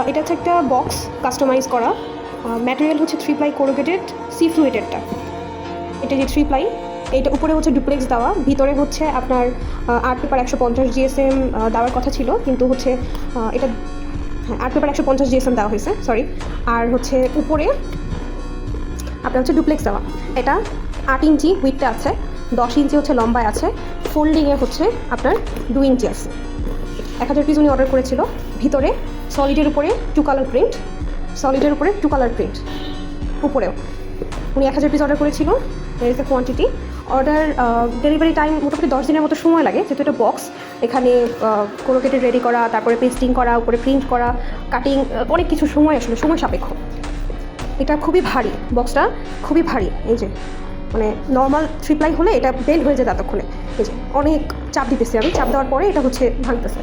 এটা হচ্ছে একটা বক্স কাস্টমাইজ করা। ম্যাটেরিয়াল হচ্ছে 3 প্লাই কোরুগেটেড সি ফ্লুইডেরটা। এটা যে 3 প্লাই, এইটা উপরে হচ্ছে ডুপ্লেক্স দেওয়া, ভিতরে হচ্ছে আপনার আর্ট পেপার 150 জিএসএম দেওয়ার কথা ছিল, কিন্তু হচ্ছে এটা আর্ট পেপার 150 জিএসএম দেওয়া হয়েছে, সরি। আর হচ্ছে উপরে আপনার হচ্ছে ডুপ্লেক্স দেওয়া। এটা 8 ইঞ্চি উইডটা আছে, 10 ইঞ্চি হচ্ছে লম্বায় আছে, ফোল্ডিংয়ে হচ্ছে আপনার 2 ইঞ্চি আছে। 1000 পিস উনি অর্ডার করেছিল। ভিতরে সলিডের উপরে 2 কালার প্রিন্ট, সলিডের উপরে 2 কালার প্রিন্ট, উপরেও উনি 1000 পিস অর্ডার করেছিল। এর is the quantity. Order delivery time মোটামুটি 10 দিনের মতো সময় লাগে, যেহেতু এটা বক্স। এখানে কোরুগেটেড রেডি করা, তারপরে পেস্টিং করা, উপরে প্রিন্ট করা, কাটিং, অনেক কিছু সময়, আসলে সময় সাপেক্ষ। এটা খুবই ভারী, বক্সটা খুবই ভারী। এই যে মানে নর্মাল 3 প্লাই হলে এটা বেন্ড হয়ে যেত এতক্ষণে। এই যে অনেক চাপ দিতেছি আমি, চাপ দেওয়ার পরে এটা হচ্ছে ভাঙতেছে।